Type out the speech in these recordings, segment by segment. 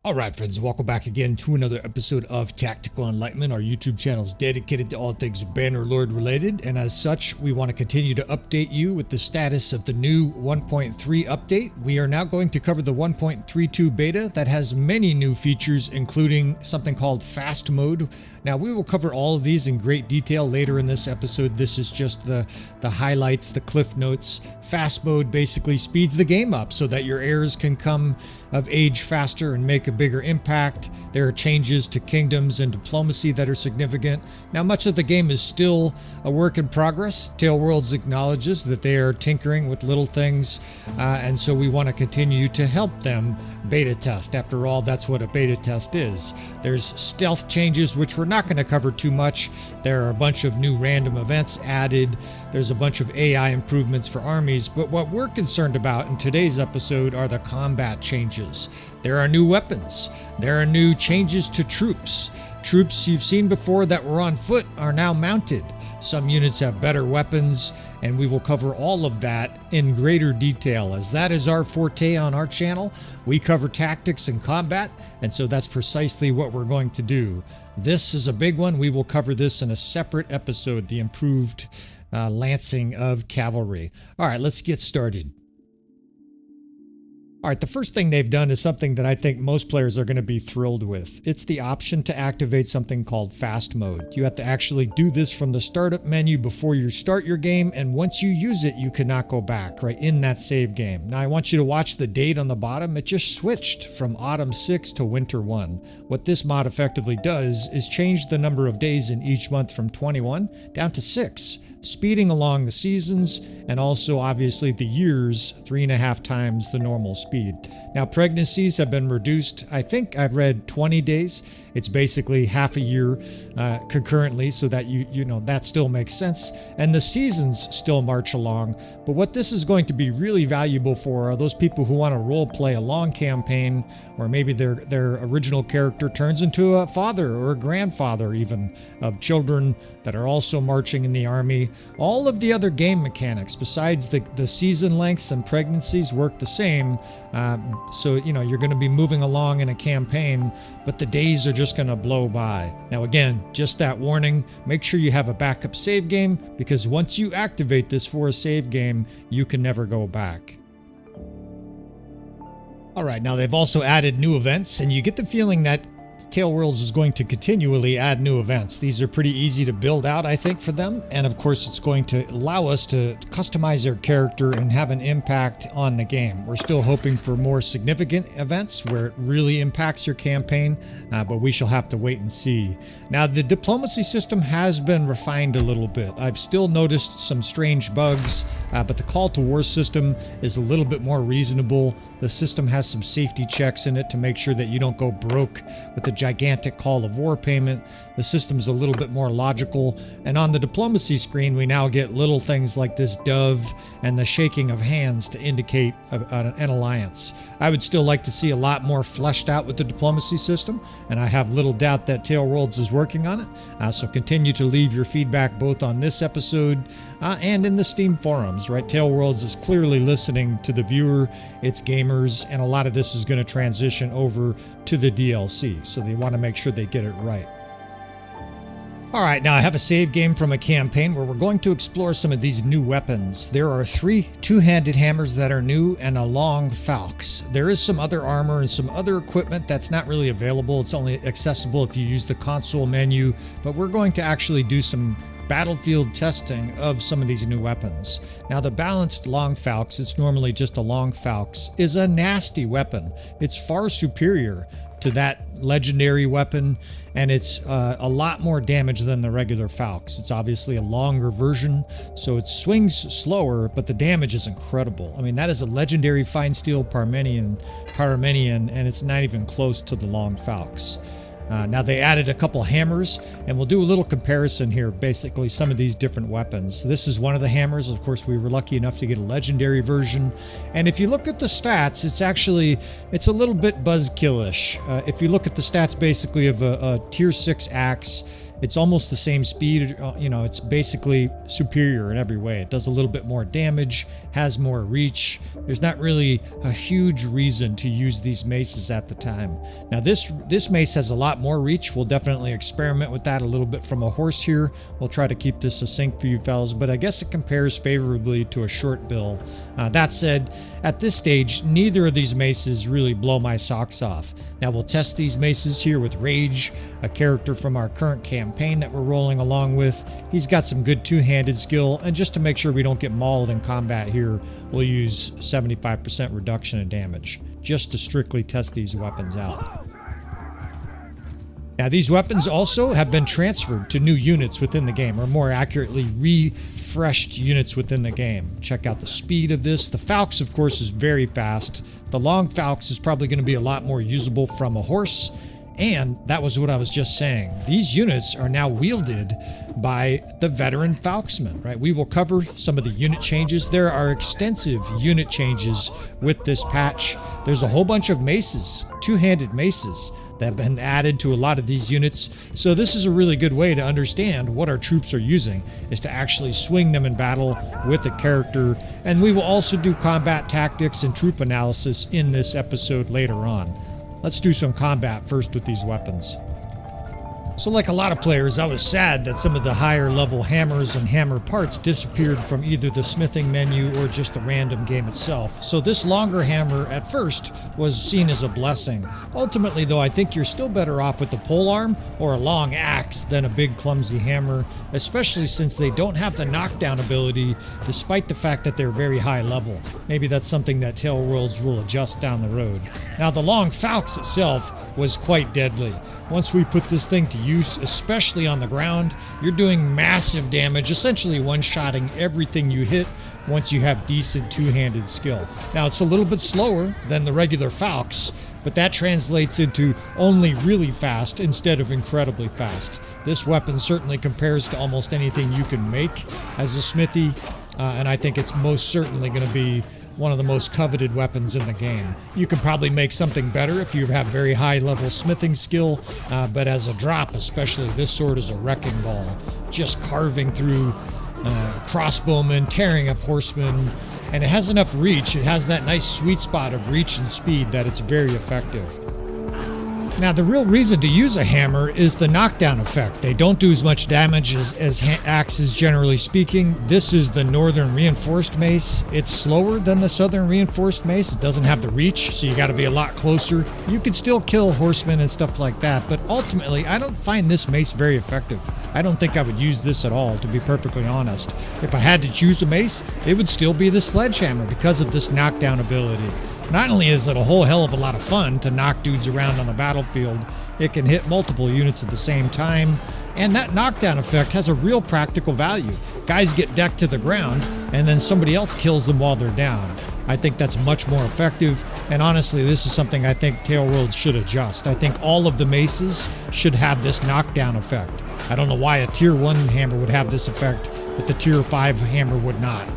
All right, friends, welcome back again to another episode of Tactical Enlightenment. Our YouTube channel is dedicated to all things Bannerlord related, and as such, we want to continue to update you with the status of the new 1.3 update. We are now going to cover the 1.32 beta that has many new features, including something called Fast Mode. Now, we will cover all of these in great detail later in this episode. This is just the highlights, the cliff notes. Fast Mode basically speeds the game up so that your heirs can come of age faster and make a bigger impact. There are changes to kingdoms and diplomacy that are significant. Now, much of the game is still a work in progress. Tailworlds acknowledges that they are tinkering with little things, and so we want to continue to help them beta test. After all, that's what a beta test is. There's stealth changes, which we're not going to cover too much. There are a bunch of new random events added. There's a bunch of AI improvements for armies, but what we're concerned about in today's episode are the combat changes. There are new weapons. There are new changes to troops. Troops you've seen before that were on foot are now mounted. Some units have better weapons, and we will cover all of that in greater detail, as that is our forte on our channel. We cover tactics and combat, and so that's precisely what we're going to do. This is a big one. We will cover this in a separate episode, the improved lancing of cavalry. All right, let's get started. All right, the first thing they've done is something that I think most players are going to be thrilled with. It's the option to activate something called Fast Mode. You have to actually do this from the startup menu before you start your game, and once you use it, you cannot go back, right, in that save game. Now, I want you to watch the date on the bottom. It just switched from Autumn 6 to Winter 1. What this mod effectively does is change the number of days in each month from 21 down to 6. Speeding along the seasons and also obviously the years 3.5 times the normal speed. Now, pregnancies have been reduced. I think I've read 20 days. It's basically half a year concurrently, so that you know that still makes sense. And the seasons still march along. But what this is going to be really valuable for are those people who want to role play a long campaign, or maybe their original character turns into a father or a grandfather even of children that are also marching in the army. All of the other game mechanics besides the season lengths and pregnancies work the same. So you know you're going to be moving along in a campaign, but the days are just going to blow by. Now again, just that warning, make sure you have a backup save game, because once you activate this for a save game, you can never go back. All right, now they've also added new events, and you get the feeling that Tailworlds is going to continually add new events. These are pretty easy to build out, I think, for them. And of course, it's going to allow us to customize their character and have an impact on the game. We're still hoping for more significant events where it really impacts your campaign, but we shall have to wait and see. Now, the diplomacy system has been refined a little bit. I've still noticed some strange bugs, but the call to war system is a little bit more reasonable. The system has some safety checks in it to make sure that you don't go broke with the gigantic call of war payment. The system's a little bit more logical, and on the diplomacy screen we now get little things like this dove and the shaking of hands to indicate an alliance. I would still like to see a lot more fleshed out with the diplomacy system, and I have little doubt that Tailworlds is working on it. So continue to leave your feedback both on this episode and in the Steam forums, right? Tailworlds is clearly listening to the viewer, its gamers, and a lot of this is going to transition over to the DLC, so they want to make sure they get it right. All right, now I have a save game from a campaign where we're going to explore some of these new weapons. There are 3 two-handed hammers that are new and a long falx. There is some other armor and some other equipment that's not really available. It's only accessible if you use the console menu, but we're going to actually do some battlefield testing of some of these new weapons. Now, the balanced long falx, it's normally just a long falx, is a nasty weapon. It's far superior to that legendary weapon, and it's a lot more damage than the regular falx. It's obviously a longer version, so it swings slower, but the damage is incredible. I mean, that is a legendary fine steel Parmenian, and it's not even close to the long falx. Now they added a couple hammers, and we'll do a little comparison here, basically some of these different weapons. This is one of the hammers. Of course, we were lucky enough to get a legendary version, and if you look at the stats, it's a little bit buzzkill-ish. If you look at the stats basically of a tier 6 axe, It's almost the same speed. You know, it's basically superior in every way. It does a little bit more damage, has more reach. There's not really a huge reason to use these maces at the time. Now this mace has a lot more reach. We'll definitely experiment with that a little bit from a horse here. We'll try to keep this succinct for you fellas, but I guess it compares favorably to a short bill. That said, at this stage, neither of these maces really blow my socks off. Now we'll test these maces here with Rage, a character from our current campaign that we're rolling along with. He's got some good two-handed skill, and just to make sure we don't get mauled in combat here, we'll use 75% reduction in damage, just to strictly test these weapons out. Now these weapons also have been transferred to new units within the game, or more accurately, refreshed units within the game. Check out the speed of this. The Falx, of course, is very fast. The Long Falx is probably going to be a lot more usable from a horse. And that was what I was just saying. These units are now wielded by the veteran Falxman, right? We will cover some of the unit changes. There are extensive unit changes with this patch. There's a whole bunch of maces, two-handed maces, that have been added to a lot of these units. So this is a really good way to understand what our troops are using, is to actually swing them in battle with the character. And we will also do combat tactics and troop analysis in this episode later on. Let's do some combat first with these weapons. So like a lot of players, I was sad that some of the higher level hammers and hammer parts disappeared from either the smithing menu or just the random game itself. So this longer hammer at first was seen as a blessing. Ultimately though, I think you're still better off with the polearm or a long axe than a big clumsy hammer, especially since they don't have the knockdown ability despite the fact that they're very high level. Maybe that's something that Tale Worlds will adjust down the road. Now the Long Falx itself was quite deadly. Once we put this thing to use, especially on the ground, you're doing massive damage, essentially one-shotting everything you hit once you have decent two-handed skill. Now, it's a little bit slower than the regular Falx, but that translates into only really fast instead of incredibly fast. This weapon certainly compares to almost anything you can make as a smithy, and I think it's most certainly going to be one of the most coveted weapons in the game. You could probably make something better if you have very high level smithing skill, but as a drop especially, this sword is a wrecking ball, just carving through crossbowmen, tearing up horsemen, and it has enough reach. It has that nice sweet spot of reach and speed that it's very effective. Now the real reason to use a hammer is the knockdown effect. They don't do as much damage as axes generally speaking. This is the Northern Reinforced Mace. It's slower than the Southern Reinforced Mace. It doesn't have the reach, so you got to be a lot closer. You can still kill horsemen and stuff like that, but ultimately I don't find this mace very effective. I don't think I would use this at all, to be perfectly honest. If I had to choose a mace, it would still be the sledgehammer because of this knockdown ability. Not only is it a whole hell of a lot of fun to knock dudes around on the battlefield, it can hit multiple units at the same time, and that knockdown effect has a real practical value. Guys get decked to the ground, and then somebody else kills them while they're down. I think that's much more effective, and honestly, this is something I think Tale Worlds should adjust. I think all of the maces should have this knockdown effect. I don't know why a tier 1 hammer would have this effect, but the tier 5 hammer would not.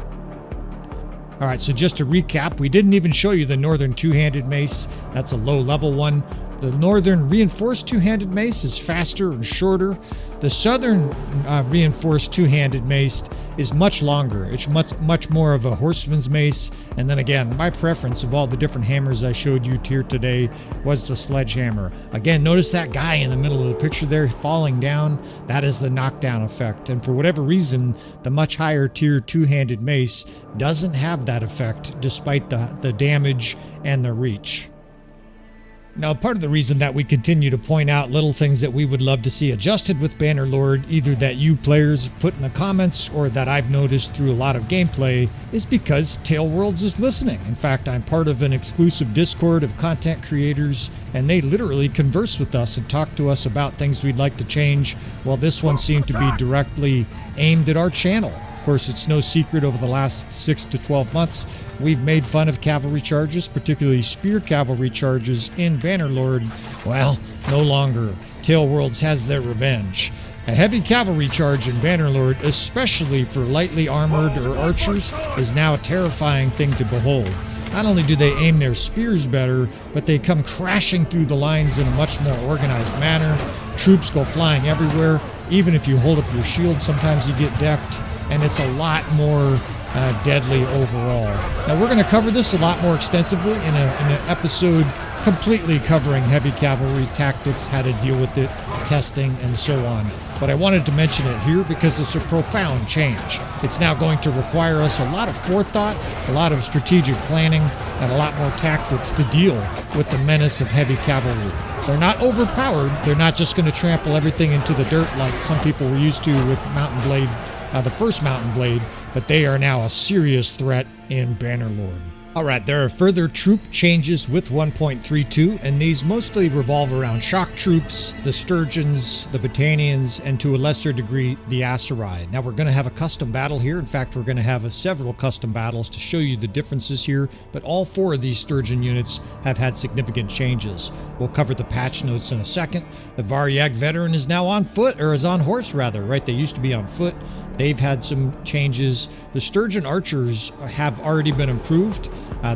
Alright, so just to recap, we didn't even show you the Northern two-handed mace. That's a low-level one. The Northern Reinforced two-handed mace is faster and shorter. The Southern Reinforced two-handed mace is much longer. It's much more of a horseman's mace. And then again, my preference of all the different hammers I showed you here today was the sledgehammer. Again, notice that guy in the middle of the picture there falling down. That is the knockdown effect. And for whatever reason, the much higher tier two-handed mace doesn't have that effect despite the damage and the reach. Now, part of the reason that we continue to point out little things that we would love to see adjusted with Bannerlord, either that you players put in the comments or that I've noticed through a lot of gameplay, is because Tale Worlds is listening. In fact, I'm part of an exclusive Discord of content creators, and they literally converse with us and talk to us about things we'd like to change. Well, this one seemed to be directly aimed at our channel. Of course, it's no secret over the last 6 to 12 months, we've made fun of cavalry charges, particularly spear cavalry charges in Bannerlord. Well, no longer. Tale Worlds has their revenge. A heavy cavalry charge in Bannerlord, especially for lightly armored or archers, is now a terrifying thing to behold. Not only do they aim their spears better, but they come crashing through the lines in a much more organized manner. Troops go flying everywhere. Even if you hold up your shield, sometimes you get decked, and it's a lot more deadly overall. Now we're going to cover this a lot more extensively in an episode completely covering heavy cavalry tactics, how to deal with it, testing, and so on. But I wanted to mention it here because it's a profound change. It's now going to require us a lot of forethought, a lot of strategic planning, and a lot more tactics to deal with the menace of heavy cavalry. They're not overpowered. They're not just going to trample everything into the dirt like some people were used to with Mountain Blade, the first Mountain Blade, but they are now a serious threat in Bannerlord. Alright, there are further troop changes with 1.32, and these mostly revolve around shock troops, the Sturgians, the Battanians, and to a lesser degree, the Aserai. Now we're going to have a custom battle here. In fact, we're going to have several custom battles to show you the differences here, but all 4 of these Sturgian units have had significant changes. We'll cover the patch notes in a second. The Varyag veteran is now on foot, or is on horse rather, right? They used to be on foot. They've had some changes. The Sturgian archers have already been improved.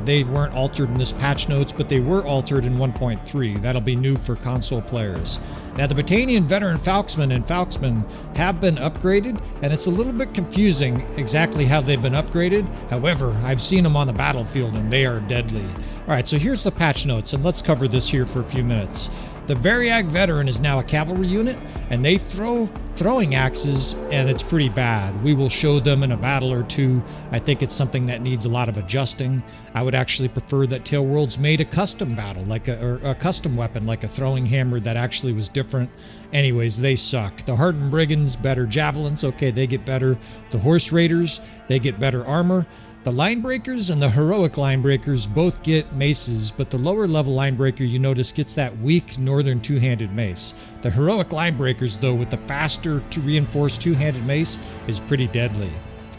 They weren't altered in this patch notes, but they were altered in 1.3. That'll be new for console players. Now, the Battanian veteran Falxmen and Falxmen have been upgraded, and it's a little bit confusing exactly how they've been upgraded. However, I've seen them on the battlefield, and they are deadly. All right, so here's the patch notes, and let's cover this here for a few minutes. The Varyag veteran is now a cavalry unit, and they throw throwing axes, and it's pretty bad. We will show them in a battle or two. I think it's something that needs a lot of adjusting. I would actually prefer that Tailworlds made a custom battle, like a custom weapon, like a throwing hammer that actually was different. Anyways, they suck. The Hardened Brigands, better javelins. Okay, they get better. The Horse Raiders, they get better armor. The Linebreakers and the Heroic Linebreakers both get maces, but the lower level Linebreaker, you notice, gets that weak northern two-handed mace. The Heroic Linebreakers, though, with the faster to reinforced two-handed mace, is pretty deadly.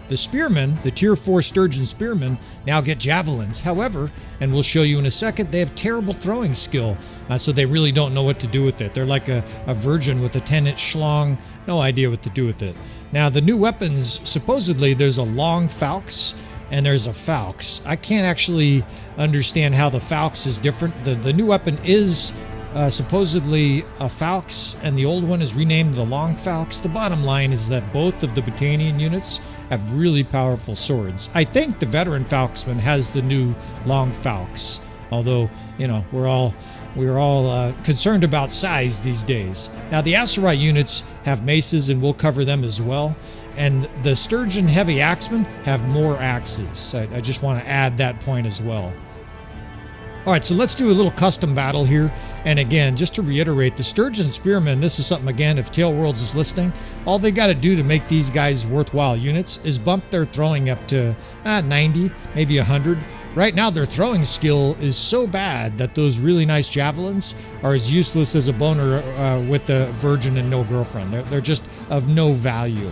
The Spearmen, the Tier 4 Sturgian Spearmen, now get javelins. However, and we'll show you in a second, they have terrible throwing skill, so they really don't know what to do with it. They're like a virgin with a 10-inch schlong, no idea what to do with it. Now, the new weapons, supposedly there's a long Falx, and there's a Falx. I can't actually understand how the Falx is different. The new weapon is supposedly a Falx, and the old one is renamed the Long Falx. The bottom line is that both of the Battanian units have really powerful swords. I think the veteran Falxman has the new Long Falx, although, you know, we're all concerned about size these days. Now, the Aserai units have maces, and we'll cover them as well. And the Sturgian heavy axemen have more axes. I just want to add that point as well. All right, so let's do a little custom battle here. And again, just to reiterate, the Sturgian Spearmen, this is something, again, if Tailworlds is listening, all they got to do to make these guys worthwhile units is bump their throwing up to 90, maybe 100. Right now, their throwing skill is so bad that those really nice javelins are as useless as a boner with the virgin and no girlfriend. They're just of no value.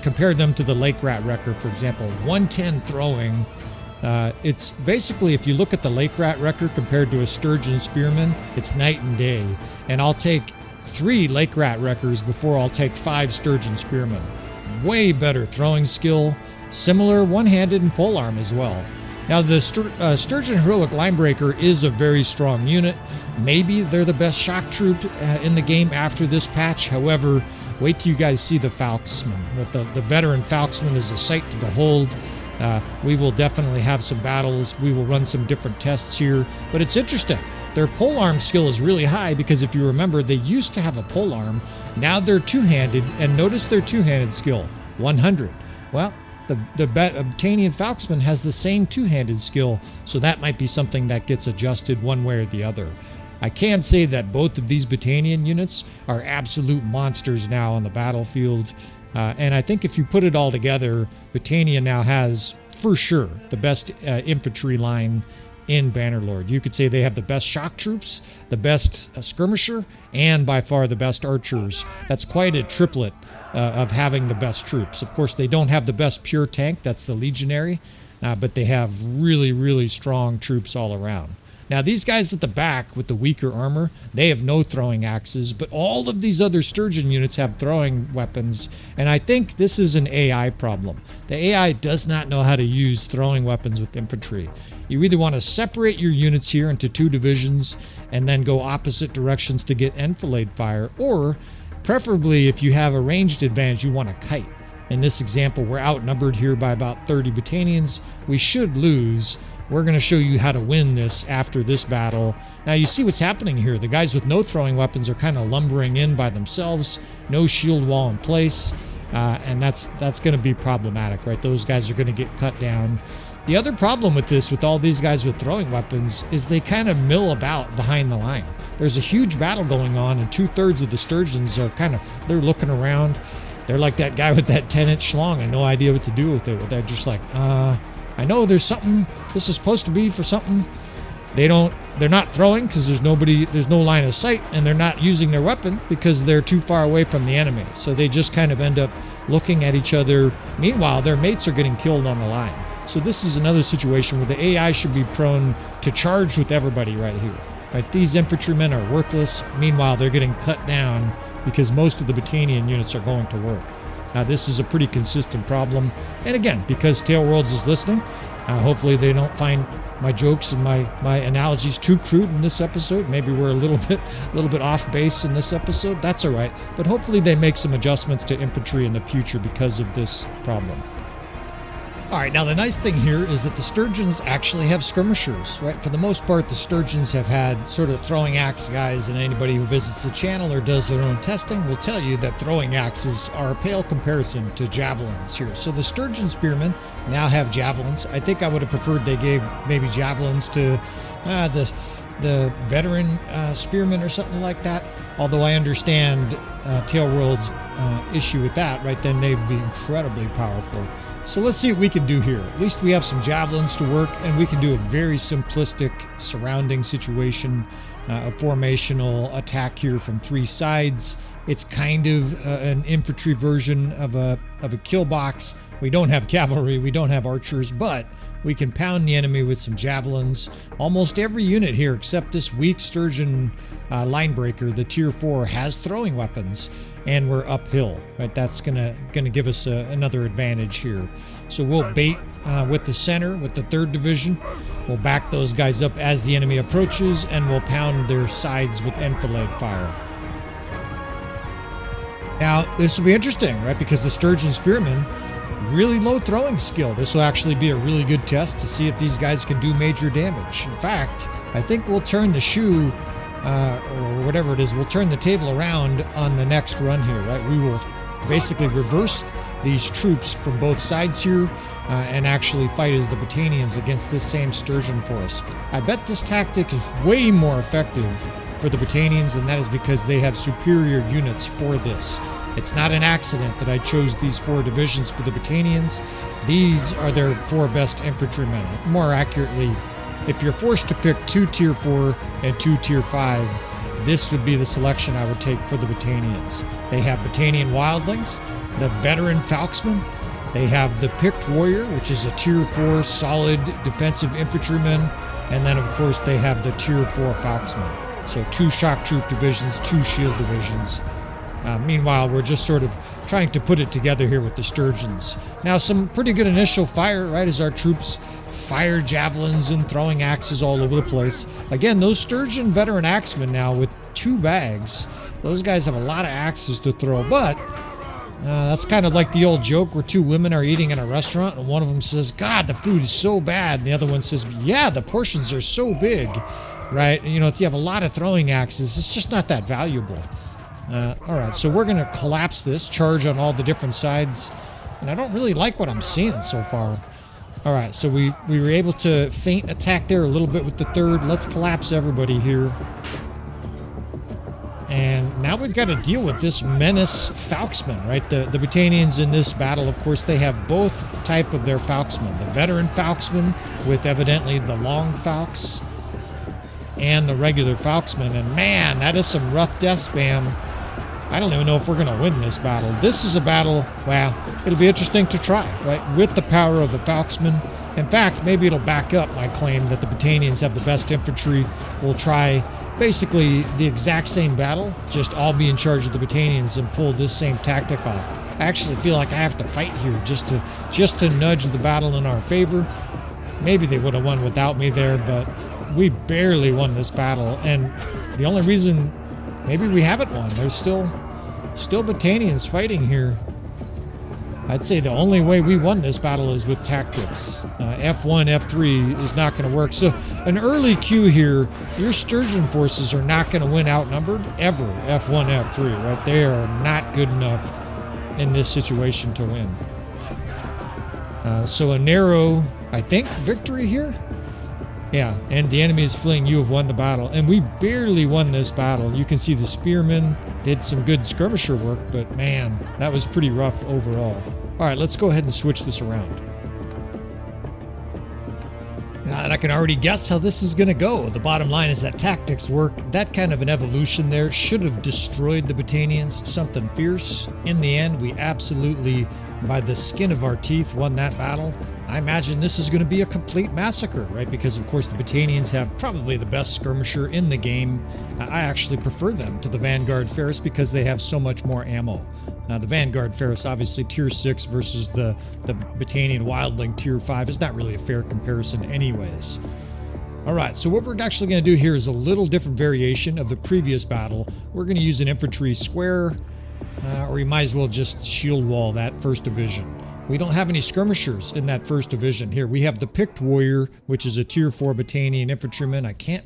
Compare them to the Lake Rat Wrecker, for example. 110 throwing. It's basically, if you look at the Lake Rat Wrecker compared to a Sturgian Spearman, it's night and day. And I'll take 3 Lake Rat Wreckers before I'll take 5 Sturgian Spearmen. Way better throwing skill. Similar one-handed and polearm as well. Now, the Sturgian Heroic Linebreaker is a very strong unit. Maybe they're the best shock troop in the game after this patch. However, wait till you guys see the Falxman. The veteran Falxman is a sight to behold. We will definitely have some battles. We will run some different tests here, but it's interesting. Their polearm skill is really high because if you remember, they used to have a polearm. Now they're two-handed, and notice their two-handed skill, 100. Well, the Battanian Falxman has the same two-handed skill, so that might be something that gets adjusted one way or the other. I can say that both of these Battanian units are absolute monsters now on the battlefield, and I think if you put it all together, Battania now has, for sure, the best infantry line in Bannerlord. You could say they have the best shock troops, the best skirmisher, and by far the best archers. That's quite a triplet of having the best troops. Of course, they don't have the best pure tank, that's the legionary, but they have really, really strong troops all around. Now, these guys at the back with the weaker armor, they have no throwing axes, but all of these other Sturgian units have throwing weapons, and I think this is an AI problem. The AI does not know how to use throwing weapons with infantry. You really want to separate your units here into 2 divisions and then go opposite directions to get enfilade fire, or preferably if you have a ranged advantage, you want to kite. In this example, we're outnumbered here by about 30 Battanians. We should lose. We're going to show you how to win this after this battle. Now you see what's happening here. The guys with no throwing weapons are kind of lumbering in by themselves. No shield wall in place. And that's going to be problematic, right? Those guys are going to get cut down. The other problem with this, with all these guys with throwing weapons, is they kind of mill about behind the line. There's a huge battle going on, and 2/3 of the Sturgians are they're looking around. They're like that guy with that 10-inch schlong and no idea what to do with it. They're just like, I know there's something. This is supposed to be for something. They're not throwing because there's no line of sight, and they're not using their weapon because they're too far away from the enemy. So they just kind of end up looking at each other. Meanwhile, their mates are getting killed on the line. So this is another situation where the AI should be prone to charge with everybody right here. Right? These infantrymen are worthless. Meanwhile, they're getting cut down because most of the Battanian units are going to work. Now, this is a pretty consistent problem. And again, because Tailworlds is listening, hopefully they don't find my jokes and my analogies too crude in this episode. Maybe we're a little bit off base in this episode. That's all right. But hopefully they make some adjustments to infantry in the future because of this problem. All right, now the nice thing here is that the Sturgians actually have skirmishers, right? For the most part, the Sturgians have had sort of throwing axe guys, and anybody who visits the channel or does their own testing will tell you that throwing axes are a pale comparison to javelins here. So the Sturgian spearmen now have javelins. I think I would have preferred they gave maybe javelins to the veteran spearmen or something like that. Although I understand Tailworld's issue with that, right? Then they'd be incredibly powerful. So let's see what we can do here. At least we have some javelins to work, and we can do a very simplistic surrounding situation, a formational attack here from 3 sides. It's kind of an infantry version of a kill box. We don't have cavalry, we don't have archers, but we can pound the enemy with some javelins. Almost every unit here, except this weak Sturgian linebreaker, the tier 4, has throwing weapons. And we're uphill, right? That's gonna give us another advantage here. So we'll bait with the center, with the 3rd Division. We'll back those guys up as the enemy approaches, and we'll pound their sides with enfilade fire. Now, this will be interesting, right? Because the Sturgian spearmen, really low throwing skill. This will actually be a really good test to see if these guys can do major damage. In fact, I think we'll turn the shoe or whatever it is, we'll turn the table around on the next run here, right? We will basically reverse these troops from both sides here and actually fight as the Battanians against this same Sturgian force. I bet this tactic is way more effective for the Battanians, and that is because they have superior units for this. It's not an accident that I chose these 4 divisions for the Battanians. These are their 4 best infantrymen. More accurately, if you're forced to pick 2 tier 4 and 2 tier 5, this would be the selection I would take for the Battanians. They have Battanian wildlings, the veteran falksmen, they have the picked warrior, which is a tier 4 solid defensive infantryman, and then of course they have the tier 4 falksmen. So 2 shock troop divisions, 2 shield divisions. Meanwhile, we're just sort of trying to put it together here with the Sturgians. Now, some pretty good initial fire, right, as our troops fire javelins and throwing axes all over the place. Again, those Sturgian veteran axemen now with 2 bags, those guys have a lot of axes to throw, but that's kind of like the old joke where 2 women are eating in a restaurant and one of them says, "God, the food is so bad," and the other one says, "Yeah, the portions are so big," right? You know, if you have a lot of throwing axes, it's just not that valuable. All right, so we're going to collapse this, charge on all the different sides, and I don't really like what I'm seeing so far. All right, so we were able to feint attack there a little bit with the 3rd. Let's collapse everybody here. And now we've got to deal with this menace falksman, right? The Battanians in this battle, of course, they have both type of their falksmen. The veteran falksman with evidently the long falks and the regular falksman. And man, that is some rough death spam. I don't even know if we're going to win this battle. This is a battle, well, it'll be interesting to try, right? With the power of the falksman. In fact, maybe it'll back up my claim that the Battanians have the best infantry. We'll try basically the exact same battle, just all be in charge of the Battanians and pull this same tactic off. I actually feel like I have to fight here just to nudge the battle in our favor. Maybe they would have won without me there, but we barely won this battle. And the only reason maybe we haven't won, there's still Still Battanians fighting here. I'd say the only way we won this battle is with tactics. F1, F3 is not going to work. So an early Q here, your Sturgian forces are not going to win outnumbered ever. F1, F3, right? They are not good enough in this situation to win. So a narrow, I think, victory here. Yeah, and the enemy is fleeing. You have won the battle. And we barely won this battle. You can see the spearmen did some good skirmisher work, but man, that was pretty rough overall. All right, let's go ahead and switch this around. And I can already guess how this is going to go. The bottom line is that tactics work. That kind of an evolution there should have destroyed the Battanians. Something fierce. In the end, we absolutely, by the skin of our teeth, won that battle. I imagine this is going to be a complete massacre, right? Because, of course, the Battanians have probably the best skirmisher in the game. I actually prefer them to the Vanguard Ferris because they have so much more ammo. Now, the Vanguard Ferris, obviously, Tier 6 versus the Battanian Wildling Tier 5 is not really a fair comparison anyways. All right, so what we're actually going to do here is a little different variation of the previous battle. We're going to use an infantry square, or you might as well just shield wall that first division. We don't have any skirmishers in that first division here. We have the picked warrior, which is a Tier 4 Battanian infantryman. I can't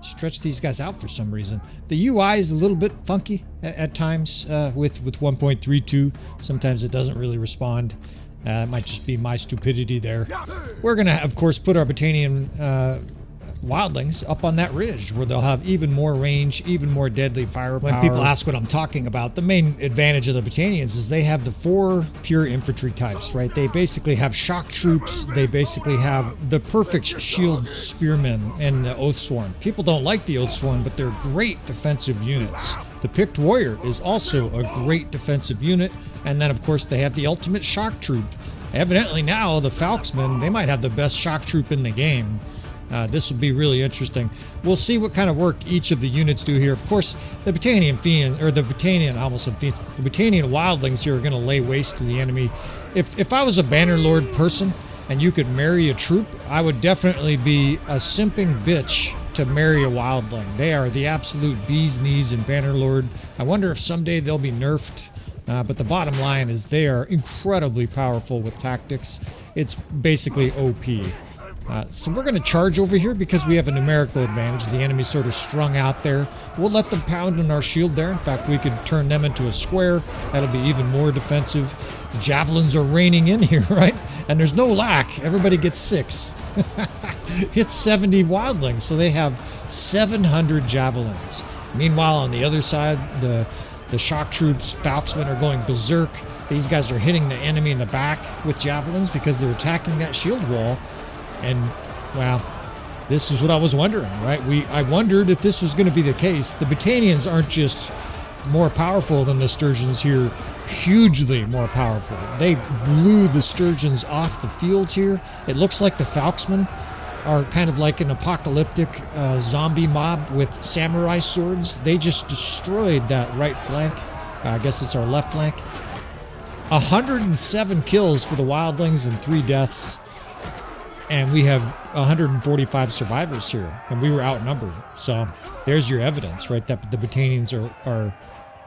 stretch these guys out for some reason. The UI is a little bit funky at times with 1.32. Sometimes it doesn't really respond. It might just be my stupidity there. We're going to, of course, put our Battanian wildlings up on that ridge where they'll have even more range, even more deadly firepower. When people ask what I'm talking about, the main advantage of the Battanians is they have the 4 pure infantry types, right? They basically have shock troops. They basically have the perfect shield spearmen and the Oathsworn. People don't like the Oathsworn, but they're great defensive units. The picked warrior is also a great defensive unit. And then, of course, they have the ultimate shock troop. Evidently now, the Falksmen, they might have the best shock troop in the game. This will be really interesting. We'll see what kind of work each of the units do here. Of course, the Battanian Fiend, or the Battanian, I almost said Fiends, the Battanian Wildlings here are going to lay waste to the enemy. If I was a Bannerlord person and you could marry a troop, I would definitely be a simping bitch to marry a Wildling. They are the absolute bee's knees in Bannerlord. I wonder if someday they'll be nerfed. But the bottom line is they are incredibly powerful with tactics. It's basically OP. So we're going to charge over here because we have a numerical advantage. The enemy's sort of strung out there. We'll let them pound on our shield there. In fact, we could turn them into a square. That'll be even more defensive. The javelins are raining in here, right? And there's no lack. Everybody gets 6. It's 70 wildlings, so they have 700 javelins. Meanwhile, on the other side, the shock troops, Falksmen, are going berserk. These guys are hitting the enemy in the back with javelins because they're attacking that shield wall. And, well, this is what I was wondering, right? I wondered if this was going to be the case. The Battanians aren't just more powerful than the Sturgians here, hugely more powerful. They blew the Sturgians off the field here. It looks like the Falksmen are kind of like an apocalyptic zombie mob with samurai swords. They just destroyed that right flank. I guess it's our left flank. 107 kills for the wildlings and 3 deaths. And we have 145 survivors here, and we were outnumbered. So there's your evidence, right? That the Battanians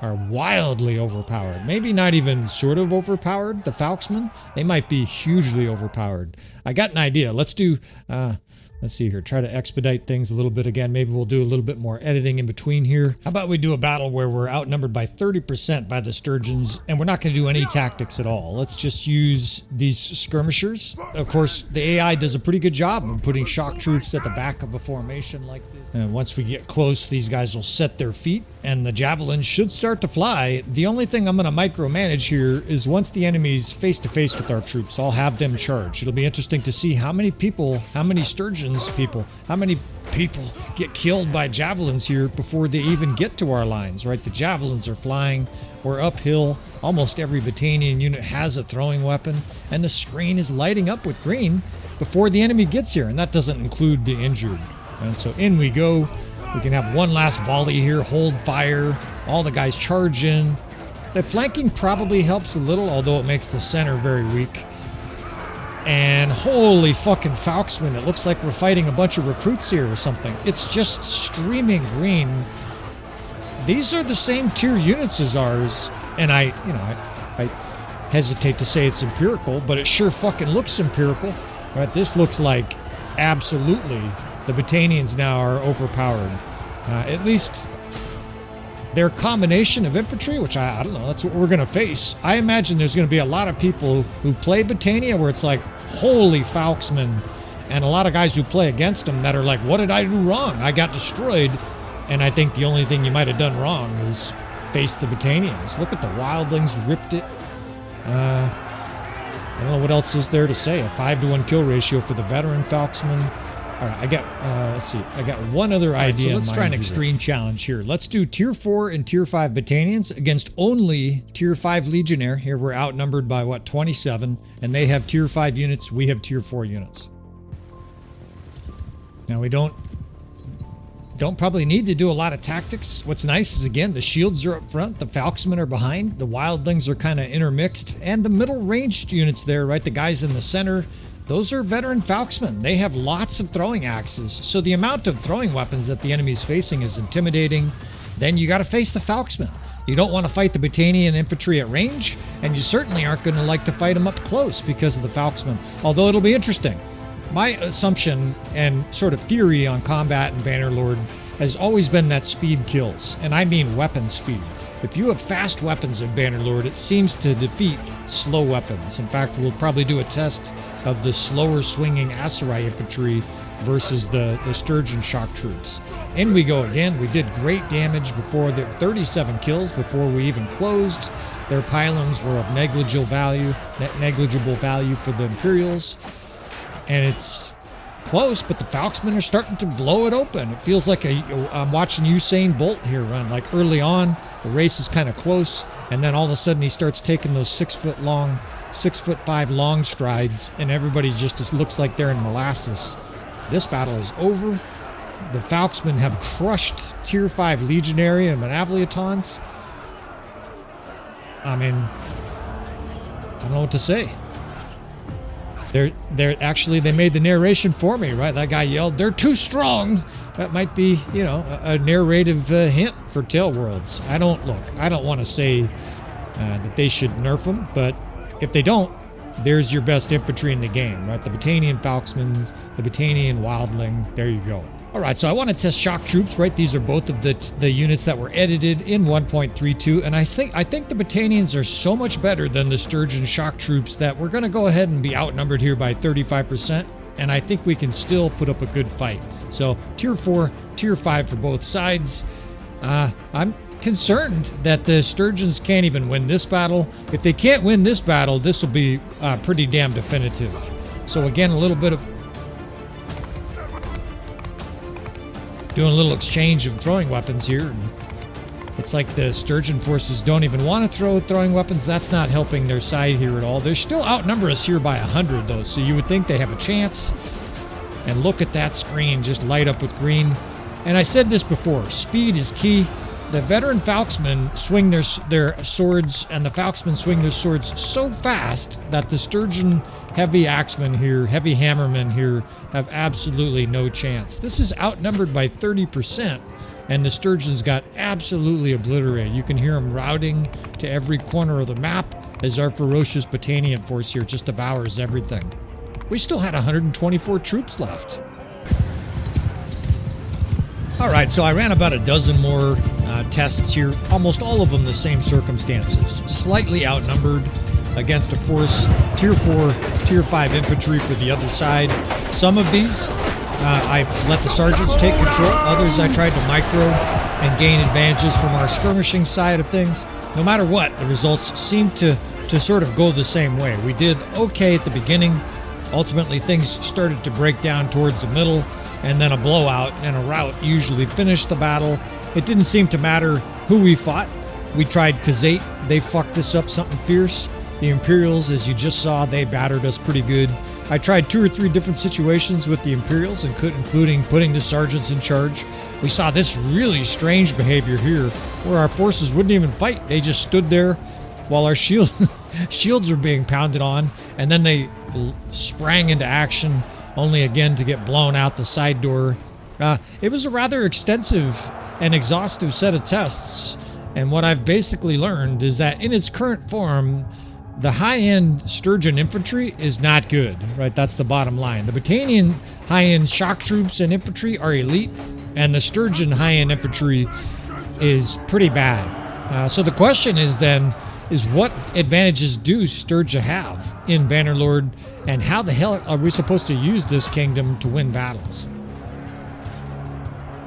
are wildly overpowered. Maybe not even sort of overpowered. The Falksmen, they might be hugely overpowered. I got an idea. Let's do, let's see here. Try to expedite things a little bit again. Maybe we'll do a little bit more editing in between here. How about we do a battle where we're outnumbered by 30% by the Sturgians, and we're not going to do any tactics at all. Let's just use these skirmishers. Of course, the AI does a pretty good job of putting shock troops at the back of a formation like this. And once we get close, these guys will set their feet, and the javelins should start to fly. The only thing I'm going to micromanage here is once the enemy's face-to-face with our troops, I'll have them charge. It'll be interesting to see how many people, how many Sturgians people, how many people get killed by javelins here before they even get to our lines, right? The javelins are flying. We're uphill. Almost every Battanian unit has a throwing weapon, and the screen is lighting up with green before the enemy gets here, and that doesn't include the injured. And so in we go. We can have one last volley here, hold fire, all the guys charge in. The flanking probably helps a little, although it makes the center very weak. And holy fucking Falksmen, it looks like we're fighting a bunch of recruits here or something. It's just streaming green. these are the same tier units as ours, and I hesitate to say it's empirical, but it sure fucking looks empirical, right? This looks like absolutely the Battanians now are overpowered. At least their combination of infantry, which I don't know, that's what we're going to face. I imagine there's going to be a lot of people who play Battania where it's like, holy Falksman, and a lot of guys who play against them that are like, what did I do wrong? I got destroyed. And I think the only thing you might have done wrong is face the Battanians. Look at the wildlings, ripped it. I don't know what else is there to say. A 5-to-1 kill ratio for the veteran Falksman. All right, I got, let's see. I got one other idea. So let's try an extreme challenge here. Let's do tier 4 and tier 5 Battanians against only tier 5 Legionnaire. Here we're outnumbered by what, 27, and they have tier 5 units. We have tier 4 units. Now we don't probably need to do a lot of tactics. What's nice is, again, the shields are up front, the Falksmen are behind, the wildlings are kind of intermixed, and the middle ranged units there, right? The guys in the center, those are veteran Falksmen. They have lots of throwing axes. So the amount of throwing weapons that the enemy's facing is intimidating. Then you got to face the Falksmen. You don't want to fight the Battanian infantry at range, and you certainly aren't going to like to fight them up close because of the Falksmen. Although it'll be interesting. My assumption and sort of theory on combat and Bannerlord has always been that speed kills, and I mean weapon speed. If you have fast weapons in Bannerlord, it seems to defeat slow weapons. In fact, we'll probably do a test of the slower swinging Aserai infantry versus the Sturgian shock troops. In we go again. We did great damage before. There were 37 kills before we even closed. Their pylons were of negligible value for the Imperials. And it's close, but the Falksmen are starting to blow it open. It feels like I'm watching Usain Bolt here run. Like early on, the race is kind of close, and then all of a sudden he starts taking those 6'5" long strides, and everybody just looks like they're in molasses. This battle is over. The Falksmen have crushed Tier 5 Legionary and Manavliatons. I mean, I don't know what to say. They're actually, they made the narration for me, right? That guy yelled, "They're too strong." That might be, you know, a narrative hint for Tail Worlds. I don't want to say that they should nerf them, but if they don't, there's your best infantry in the game, right? The Battanian Falksmen, the Battanian Wildling, there you go. All right, so I want to test shock troops, right? These are both of the units that were edited in 1.32, and I think the Battanians are so much better than the Sturgian shock troops that we're going to go ahead and be outnumbered here by 35%, and I think we can still put up a good fight. So Tier 4, Tier 5 for both sides. I'm concerned that the Sturgians can't even win this battle. If they can't win this battle, this will be pretty damn definitive. So again, a little bit of doing a little exchange of throwing weapons here. And it's like the Sturgian forces don't even want to throw throwing weapons. That's not helping their side here at all. They still outnumber us here by 100 though, so you would think they have a chance. And look at that screen just light up with green. And I said this before, speed is key. The veteran Falksmen swing their swords, and the Falksmen swing their swords so fast that the Sturgian heavy axemen here, heavy hammermen here, have absolutely no chance. This is outnumbered by 30%, and the Sturgians got absolutely obliterated. You can hear them routing to every corner of the map as our ferocious Battanian force here just devours everything. We still had 124 troops left. All right, so I ran about a dozen more tests here, almost all of them the same circumstances. Slightly outnumbered against a force, Tier 4, Tier 5 infantry for the other side. Some of these, I let the sergeants take control. Others I tried to micro and gain advantages from our skirmishing side of things. No matter what, the results seemed to sort of go the same way. We did okay at the beginning. Ultimately, things started to break down towards the middle, and then a blowout and a rout usually finished the battle. It didn't seem to matter who we fought. We tried Khazate. They fucked us up something fierce. The Imperials, as you just saw, they battered us pretty good. I tried 2 or 3 different situations with the Imperials, including putting the sergeants in charge. We saw this really strange behavior here, where our forces wouldn't even fight. They just stood there while our shields were being pounded on, and then they sprang into action, only again to get blown out the side door. It was a rather extensive an exhaustive set of tests, and what I've basically learned is that in its current form, the high-end Sturgian infantry is not good, right? That's the bottom line. The Battanian high-end shock troops and infantry are elite, and the Sturgian high-end infantry is pretty bad. So the question is then, is what advantages do Sturgia have in Bannerlord, and how the hell are we supposed to use this kingdom to win battles?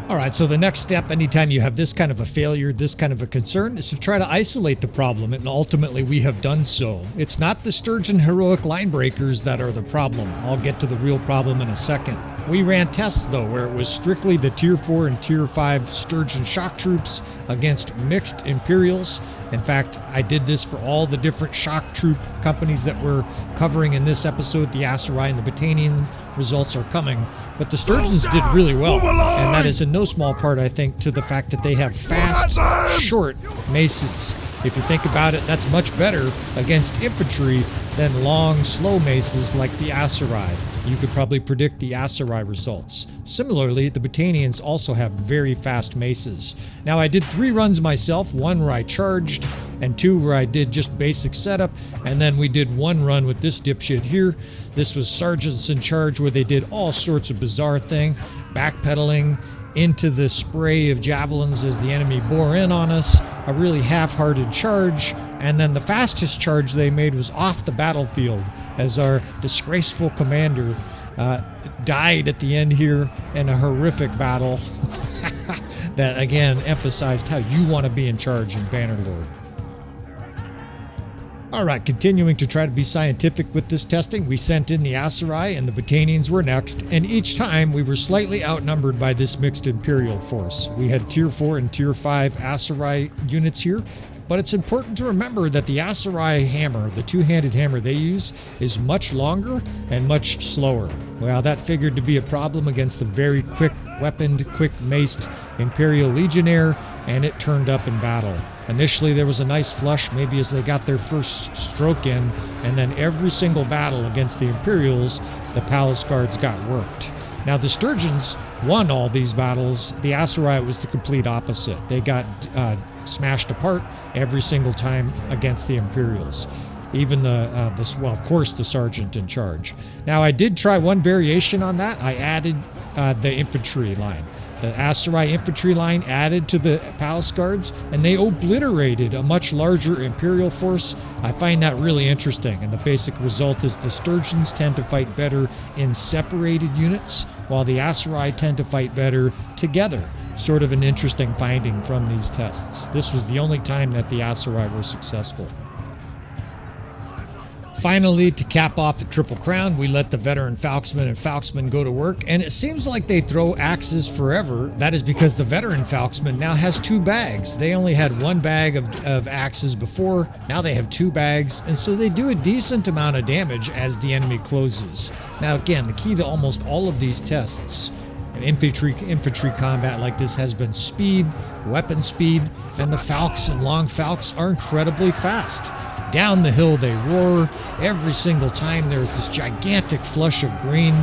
All right, so the next step, anytime you have this kind of a failure, this kind of a concern, is to try to isolate the problem, and ultimately we have done so. It's not the Sturgian heroic line breakers that are the problem. I'll get to the real problem in a second. We ran tests, though, where it was strictly the Tier 4 and Tier 5 Sturgian shock troops against mixed Imperials. In fact, I did this for all the different shock troop companies that we're covering in this episode. The Aserai and the Battanian results are coming. But the Sturgians did really well, and that is in no small part, I think, to the fact that they have fast, short maces. If you think about it, that's much better against infantry than long, slow maces like the Aserai. You could probably predict the Aserai results. Similarly, the Battanians also have very fast maces. Now, I did 3 runs myself, 1 where I charged, and 2 where I did just basic setup, and then we did 1 run with this dipshit here. This was Sergeants in Charge, where they did all sorts of bizarre thing, backpedaling into the spray of javelins as the enemy bore in on us, a really half-hearted charge, and then the fastest charge they made was off the battlefield as our disgraceful commander died at the end here in a horrific battle that again emphasized how you want to be in charge in Bannerlord. Alright, continuing to try to be scientific with this testing, we sent in the Aserai and the Battanians were next, and each time we were slightly outnumbered by this mixed Imperial force. We had Tier 4 and Tier 5 Aserai units here, but it's important to remember that the Aserai hammer, the two-handed hammer they use, is much longer and much slower. Well, that figured to be a problem against the very quick-weaponed, quick-maced Imperial Legionnaire, and it turned up in battle. Initially, there was a nice flush, maybe as they got their first stroke in, and then every single battle against the Imperials, the Palace Guards got worked. Now, the Sturgians won all these battles. The Aserai was the complete opposite. They got smashed apart every single time against the Imperials. Even of course, the Sergeant in Charge. Now, I did try one variation on that. I added the infantry line. The Aserai infantry line added to the Palace Guards, and they obliterated a much larger Imperial force. I find that really interesting, and the basic result is the Sturgians tend to fight better in separated units, while the Aserai tend to fight better together. Sort of an interesting finding from these tests. This was the only time that the Aserai were successful. Finally, to cap off the Triple Crown, we let the veteran Falxmen and Falxmen go to work, and it seems like they throw axes forever. That is because the veteran Falxman now has 2 bags. They only had 1 bag of axes before, now they have 2 bags, and so they do a decent amount of damage as the enemy closes. Now again, the key to almost all of these tests in infantry combat like this has been speed, weapon speed, and the Falx and long Falx are incredibly fast. Down the hill they roar. Every single time there's this gigantic flush of green,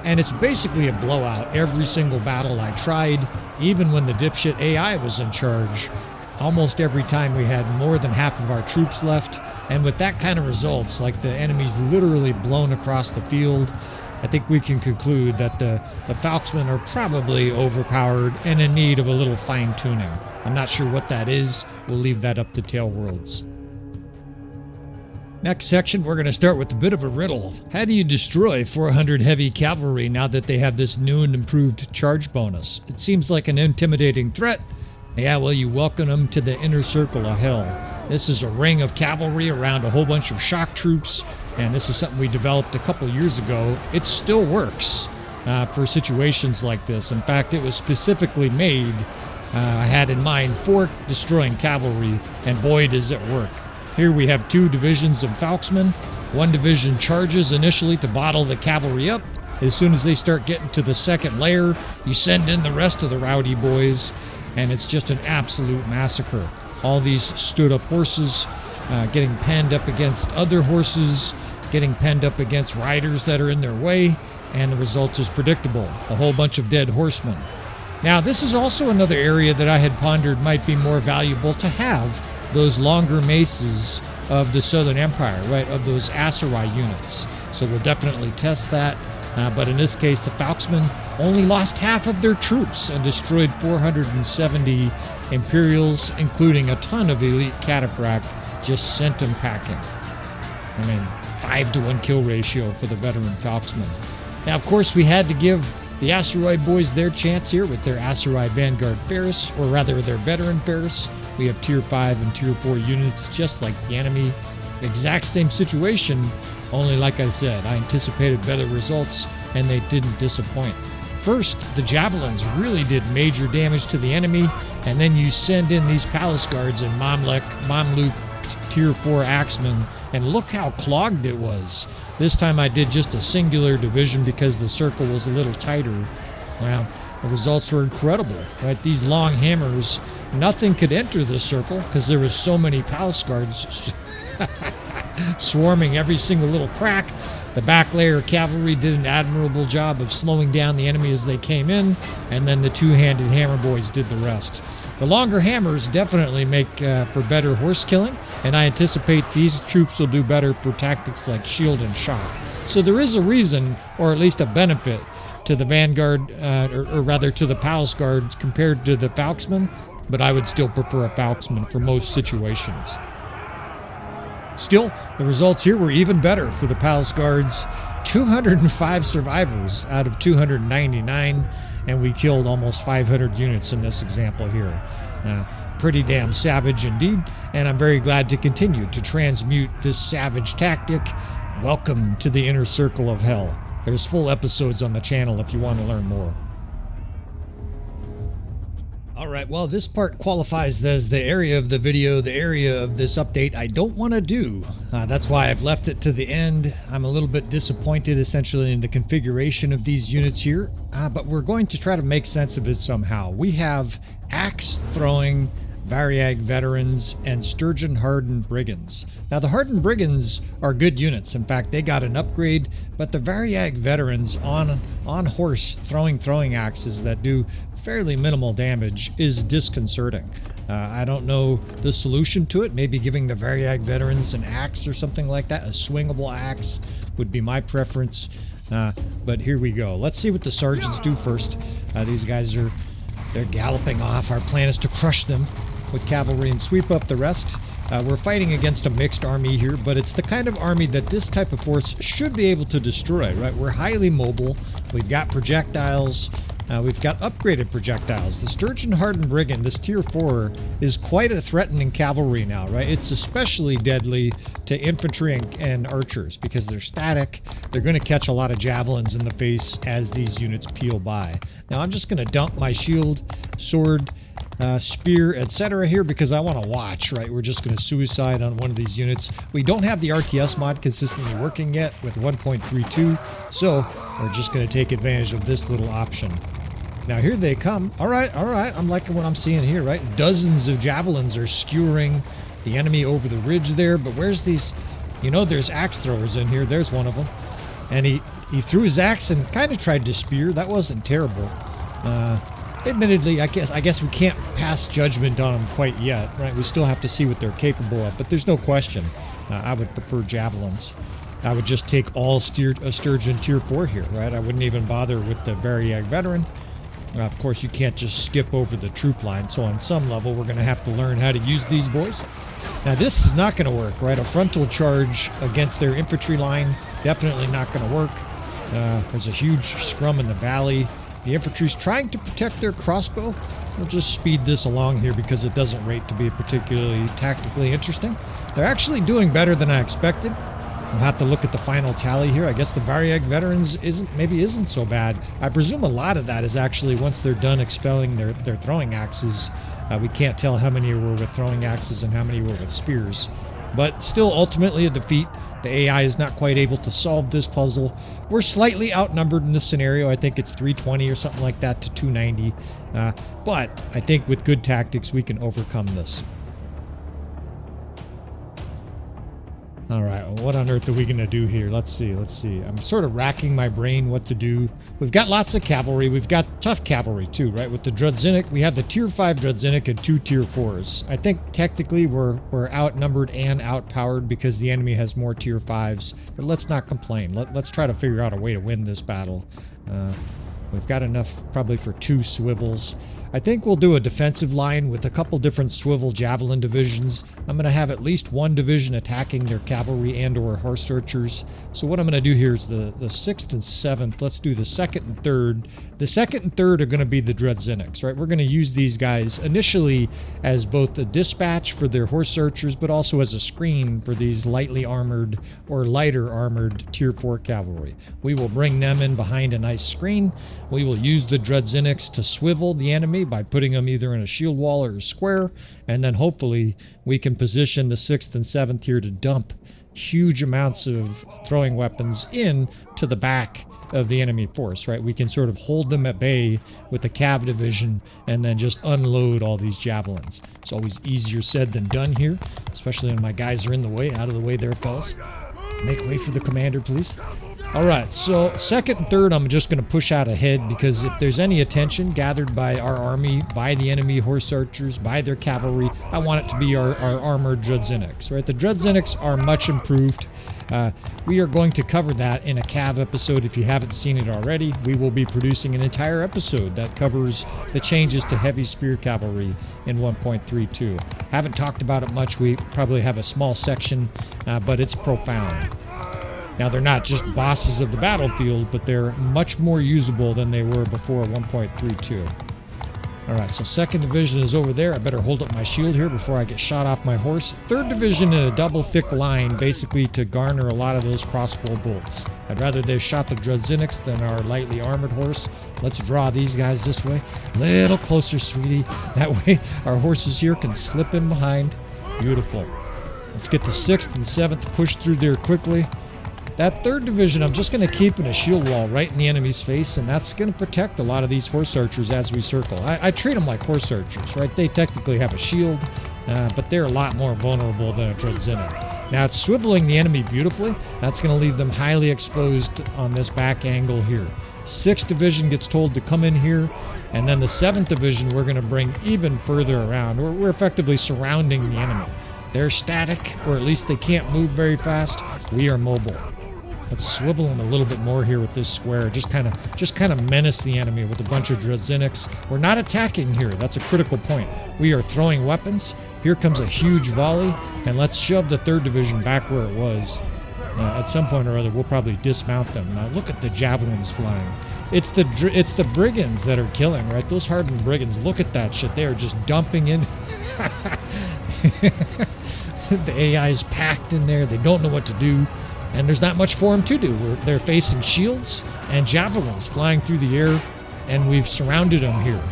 and it's basically a blowout every single battle I tried, even when the dipshit AI was in charge. Almost every time we had more than half of our troops left, and with that kind of results, like the enemy's literally blown across the field, I think we can conclude that the Falxmen are probably overpowered and in need of a little fine-tuning. I'm not sure what that is. We'll leave that up to Tailworlds. Next section, we're going to start with a bit of a riddle. How do you destroy 400 heavy cavalry now that they have this new and improved charge bonus? It seems like an intimidating threat. Yeah, well, you welcome them to the inner circle of hell. This is a ring of cavalry around a whole bunch of shock troops, and this is something we developed a couple years ago. It still works for situations like this. In fact, it was specifically made, I had in mind, for destroying cavalry, and boy, does it work. Here we have 2 divisions of Falxmen. 1 division charges initially to bottle the cavalry up. As soon as they start getting to the second layer, you send in the rest of the rowdy boys, and it's just an absolute massacre. All these stood up horses getting penned up against other horses, getting penned up against riders that are in their way, and the result is predictable. A whole bunch of dead horsemen. Now, this is also another area that I had pondered might be more valuable to have those longer maces of the Southern Empire, right, of those Aserai units. So we'll definitely test that. But in this case, the Falksmen only lost half of their troops and destroyed 470 Imperials, including a ton of elite cataphract, just sent them packing. I mean, 5-to-1 kill ratio for the veteran Falksmen. Now, of course, we had to give the Asteroid boys their chance here with their Aserai Vanguard Ferris, or rather their veteran Ferris. We have tier 5 and tier 4 units just like the enemy. Exact same situation, only like I said, I anticipated better results and they didn't disappoint. First, the Javelins really did major damage to the enemy, and then you send in these Palace Guards and Mamluk tier 4 Axemen, and look how clogged it was. This time I did just a singular division because the circle was a little tighter. Well, the results were incredible, right? These long hammers, nothing could enter the circle because there was so many Palace Guards swarming every single little crack. The back layer cavalry did an admirable job of slowing down the enemy as they came in, and then the two-handed hammer boys did the rest. The longer hammers definitely make for better horse killing, and I anticipate these troops will do better for tactics like shield and shock. So there is a reason, or at least a benefit, to the Vanguard, or rather to the Palace Guards compared to the Falksmen, but I would still prefer a Falksman for most situations. Still, the results here were even better for the Palace Guards. 205 survivors out of 299, and we killed almost 500 units in this example here. Pretty damn savage indeed, and I'm very glad to continue to transmute this savage tactic. Welcome to the inner circle of hell. There's full episodes on the channel if you want to learn more. Alright, well, this part qualifies as the area of the video, the area of this update I don't want to do. That's why I've left it to the end. I'm a little bit disappointed essentially in the configuration of these units here, but we're going to try to make sense of it somehow. We have axe-throwing Variag veterans and Sturgian hardened brigands. Now the hardened brigands are good units. In fact, they got an upgrade, but the Variag veterans on horse throwing axes that do fairly minimal damage is disconcerting. I don't know the solution to it. Maybe giving the Variag veterans an axe or something like that. A swingable axe would be my preference. But here we go. Let's see what the sergeants do first. These guys they're galloping off. Our plan is to crush them with cavalry and sweep up the rest. We're fighting against a mixed army here, but it's the kind of army that this type of force should be able to destroy, right? We're highly mobile. We've got projectiles. We've got upgraded projectiles. The Sturgian Hardened Brigand, this tier 4, is quite a threatening cavalry now, right? It's especially deadly to infantry and archers because they're static. They're going to catch a lot of javelins in the face as these units peel by. Now I'm just going to dump my shield, sword, spear, etc. here because I want to watch, right? We're just going to suicide on one of these units. We don't have the RTS mod consistently working yet with 1.32, so we're just going to take advantage of this little option. Now here they come. All right. I'm liking what I'm seeing here, right? Dozens of javelins are skewering the enemy over the ridge there, but where's these? You know, there's axe throwers in here. There's one of them. And he threw his axe and kind of tried to spear. That wasn't terrible. Admittedly, I guess we can't pass judgment on them quite yet, right? We still have to see what they're capable of, but there's no question. I would prefer javelins. I would just take all Sturgeon tier 4 here, right? I wouldn't even bother with the Variag veteran. Of course, you can't just skip over the troop line, so on some level, we're going to have to learn how to use these boys. Now, this is not going to work, right? A frontal charge against their infantry line, definitely not going to work. There's a huge scrum in the valley. The infantry's trying to protect their crossbow. We'll just speed this along here because it doesn't rate to be particularly tactically interesting. They're actually doing better than I expected. We'll have to look at the final tally here. I guess the Variag veterans isn't so bad. I presume a lot of that is actually once they're done expelling their throwing axes. We can't tell how many were with throwing axes and how many were with spears. But still ultimately a defeat. The AI is not quite able to solve this puzzle. We're slightly outnumbered in this scenario. I think it's 320 or something like that to 290. But I think with good tactics, we can overcome this. All right, well, what on earth are we going to do here? Let's see. I'm sort of racking my brain what to do. We've got lots of cavalry. We've got tough cavalry too, right? With the Drudzinic, we have the tier 5 Drudzinic and 2 tier 4s. I think technically we're outnumbered and outpowered because the enemy has more tier 5s, but let's not complain. Let's try to figure out a way to win this battle. We've got enough probably for 2 swivels. I think we'll do a defensive line with a couple different swivel javelin divisions. I'm going to have at least 1 division attacking their cavalry and or horse archers. So what I'm going to do here is the 6th and 7th. Let's do the 2nd and 3rd. The 2nd and 3rd are going to be the Drudzinics, right? We're going to use these guys initially as both a dispatch for their horse archers, but also as a screen for these lightly armored or lighter armored tier 4 cavalry. We will bring them in behind a nice screen. We will use the Drudzinics to swivel the enemy by putting them either in a shield wall or a square, and then hopefully we can position the 6th and 7th here to dump huge amounts of throwing weapons in to the back of the enemy force, right? We can sort of hold them at bay with the cav division and then just unload all these javelins. It's always easier said than done here, especially when my guys are in the way. Out of the way there, fellas. Make way for the commander, please. All right, so 2nd and 3rd, I'm just going to push out ahead because if there's any attention gathered by our army, by the enemy horse archers, by their cavalry, I want it to be our armored Drudzinics, right? The Drudzinics are much improved. We are going to cover that in a cav episode. If you haven't seen it already, we will be producing an entire episode that covers the changes to heavy spear cavalry in 1.32. Haven't talked about it much. We probably have a small section, but it's profound. Now, they're not just bosses of the battlefield, but they're much more usable than they were before 1.32. All right, so 2nd Division is over there. I better hold up my shield here before I get shot off my horse. 3rd Division in a double thick line, basically to garner a lot of those crossbow bolts. I'd rather they shot the Drudzinics than our lightly armored horse. Let's draw these guys this way. Little closer, sweetie. That way our horses here can slip in behind. Beautiful. Let's get the 6th and 7th pushed through there quickly. That 3rd Division, I'm just going to keep in a shield wall right in the enemy's face, and that's going to protect a lot of these horse archers as we circle. I treat them like horse archers, right? They technically have a shield, but they're a lot more vulnerable than a Drudzinic. Now, it's swiveling the enemy beautifully. That's going to leave them highly exposed on this back angle here. 6th Division gets told to come in here, and then the 7th Division we're going to bring even further around. We're effectively surrounding the enemy. They're static, or at least they can't move very fast. We are mobile. Let's swivel them a little bit more here with this square. Just kind of menace the enemy with a bunch of Drudzinics. We're not attacking here. That's a critical point. We are throwing weapons. Here comes a huge volley, and let's shove the 3rd Division back where it was. At some point or other, we'll probably dismount them. Now look at the javelins flying. It's the brigands that are killing, right? Those hardened brigands. Look at that shit. They are just dumping in. The AI is packed in there. They don't know what to do. And there's not much for them to do. They're facing shields and javelins flying through the air, and we've surrounded them here.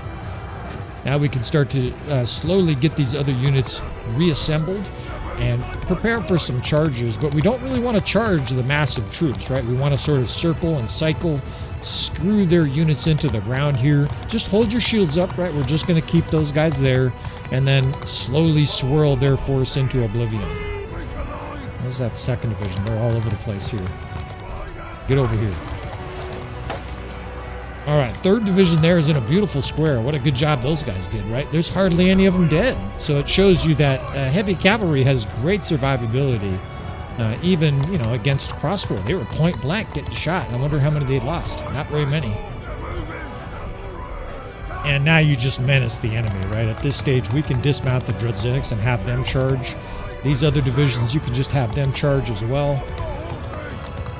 Now we can start to slowly get these other units reassembled and prepare for some charges, but we don't really want to charge the massive troops, right? We want to sort of circle and cycle, screw their units into the ground here. Just hold your shields up, right? We're just going to keep those guys there and then slowly swirl their force into oblivion. Where's that 2nd Division? They're all over the place here. Get over here. All right, 3rd Division there is in a beautiful square. What a good job those guys did, right? There's hardly any of them dead. So it shows you that heavy cavalry has great survivability, even, against crossbow. They were point blank getting shot. I wonder how many they lost. Not very many. And now you just menace the enemy, right? At this stage, we can dismount the Drudzinics and have them charge. These other divisions, you can just have them charge as well.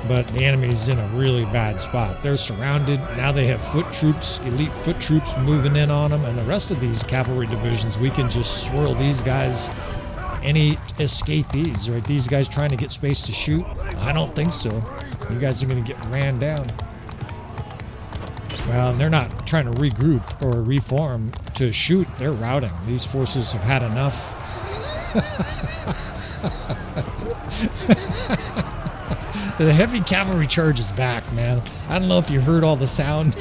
But the enemy's in a really bad spot. They're surrounded. Now they have foot troops, elite foot troops moving in on them. And the rest of these cavalry divisions, we can just swirl these guys. Any escapees, right? These guys trying to get space to shoot? I don't think so. You guys are going to get ran down. Well, they're not trying to regroup or reform to shoot. They're routing. These forces have had enough. The heavy cavalry charge is back, man. I don't know if you heard all the sound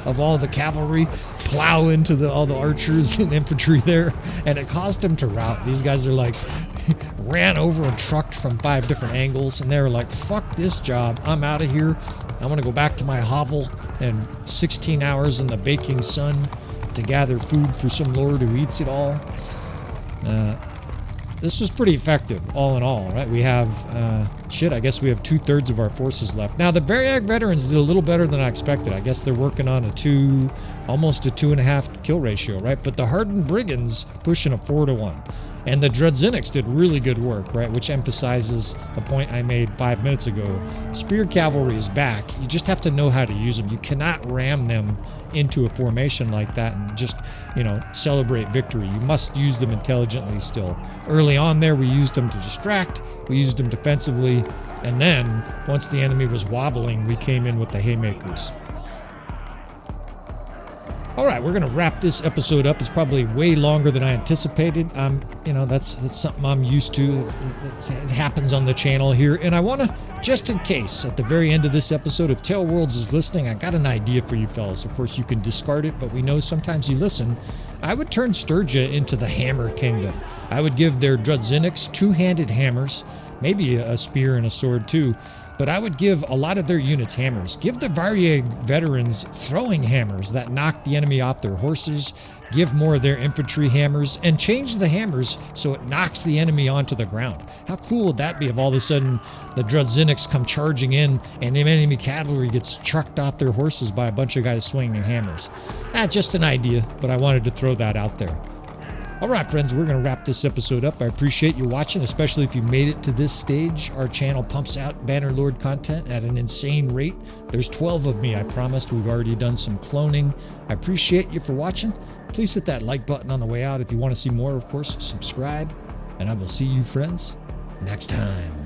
of all the cavalry plow into all the archers and infantry there, and it caused them to rout. These guys are like, ran over and trucked from 5 different angles, and they were like, fuck this job, I'm out of here. I want to go back to my hovel and 16 hours in the baking sun to gather food for some lord who eats it all. This was pretty effective, all in all, right? We have, I guess we have 2/3 of our forces left. Now, the Variag veterans did a little better than I expected. I guess they're working on almost a 2.5 kill ratio, right? But the hardened brigands pushing a 4-to-1. And the Drudziniks did really good work, right? Which emphasizes the point I made 5 minutes ago. Spear cavalry is back. You just have to know how to use them. You cannot ram them into a formation like that and just, celebrate victory. You must use them intelligently still. Early on there, we used them to distract. We used them defensively. And then, once the enemy was wobbling, we came in with the haymakers. All right, we're going to wrap this episode up. It's probably way longer than I anticipated. That's something I'm used to. It happens on the channel here. And I want to, just in case, at the very end of this episode, if Tail Worlds is listening, I got an idea for you fellas. Of course, you can discard it, but we know sometimes you listen. I would turn Sturgia into the Hammer Kingdom. I would give their Drudziniks 2-handed hammers, maybe a spear and a sword too. But I would give a lot of their units hammers. Give the Variag veterans throwing hammers that knock the enemy off their horses. Give more of their infantry hammers and change the hammers so it knocks the enemy onto the ground. How cool would that be if all of a sudden the Drudziniks come charging in and the enemy cavalry gets trucked off their horses by a bunch of guys swinging hammers? Just an idea, but I wanted to throw that out there. All right, friends, we're going to wrap this episode up. I appreciate you watching, especially if you made it to this stage. Our channel pumps out Bannerlord content at an insane rate. There's 12 of me, I promised. We've already done some cloning. I appreciate you for watching. Please hit that like button on the way out. If you want to see more, of course, subscribe. And I will see you, friends, next time.